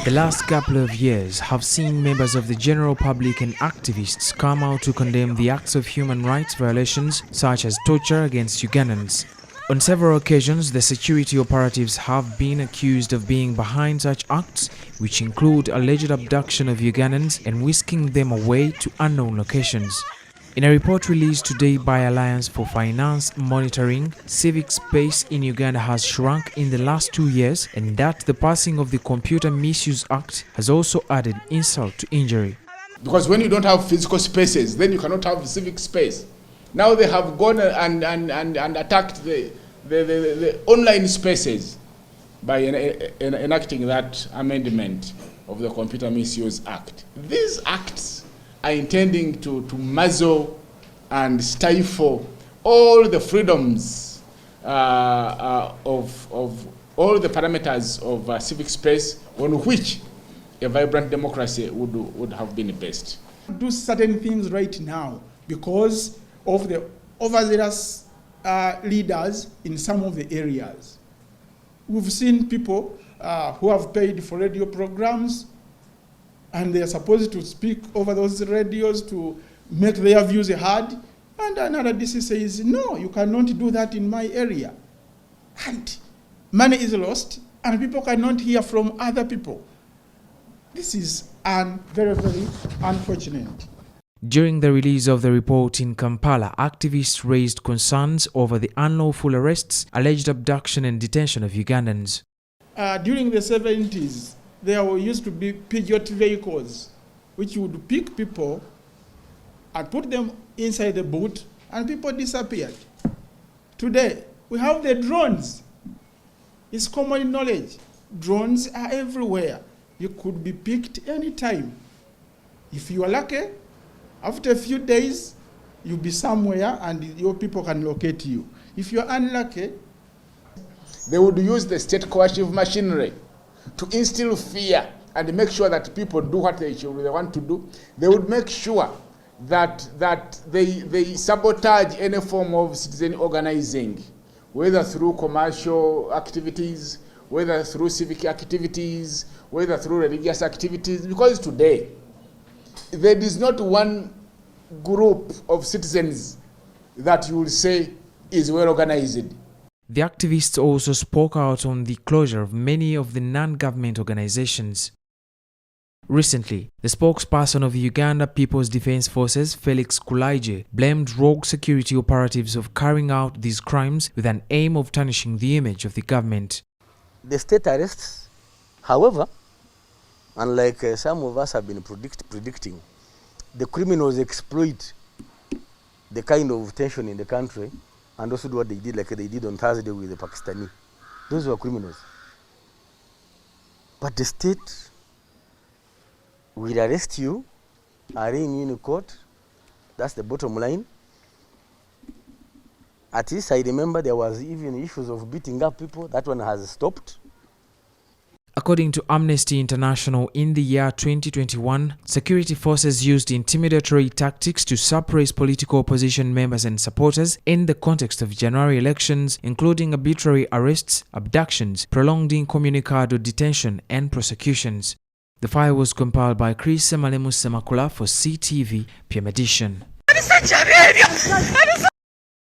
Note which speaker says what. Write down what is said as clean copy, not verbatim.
Speaker 1: The last couple of years have seen members of the general public and activists come out to condemn the acts of human rights violations such as torture against Ugandans. On several occasions, the security operatives have been accused of being behind such acts, which include alleged abduction of Ugandans and whisking them away to unknown locations. In a report released today by Alliance for Finance Monitoring, civic space in Uganda has shrunk in the last 2 years, and that the passing of the Computer Misuse Act has also added insult to injury.
Speaker 2: Because when you don't have physical spaces, then you cannot have civic space. Now they have gone and attacked the online spaces by enacting that amendment of the Computer Misuse Act. These acts are intending to muzzle and stifle all the freedoms of all the parameters of civic space on which a vibrant democracy would have been based.
Speaker 3: Do certain things right now because of the overzealous leaders in some of the areas. We've seen people who have paid for radio programs, and they are supposed to speak over those radios to make their views heard. And another DC says, no, you cannot do that in my area. And money is lost, and people cannot hear from other people. This is very, very unfortunate.
Speaker 1: During the release of the report in Kampala, activists raised concerns over the unlawful arrests, alleged abduction and detention of Ugandans.
Speaker 3: During the 70s, there used to be Peugeot vehicles which would pick people and put them inside the boot, and people disappeared. Today, we have the drones. It's common knowledge. Drones are everywhere. You could be picked anytime. If you are lucky, after a few days, you'll be somewhere and your people can locate you. If you're unlucky,
Speaker 2: they would use the state coercive machinery to instill fear and make sure that people do what they want to do. They would make sure that they sabotage any form of citizen organizing, whether through commercial activities, whether through civic activities, whether through religious activities, because today there is not one group of citizens that you will say is well organized.
Speaker 1: The activists also spoke out on the closure of many of the non-government organizations. Recently, the spokesperson of the Uganda People's Defense Forces, Felix Kulaije, blamed rogue security operatives of carrying out these crimes with an aim of tarnishing the image of the government.
Speaker 4: The state arrests, however, unlike some of us have been predicting, the criminals exploit the kind of tension in the country and also do what they did, like they did on Thursday with the Pakistani. Those were criminals. But the state will arrest you, arraign you in court. That's the bottom line. At least I remember there was even issues of beating up people. That one has stopped.
Speaker 1: According to Amnesty International, in the year 2021, security forces used intimidatory tactics to suppress political opposition members and supporters in the context of January elections, including arbitrary arrests, abductions, prolonged incommunicado detention, and prosecutions. The file was compiled by Chris Malemu Semakula for CTV PM Edition.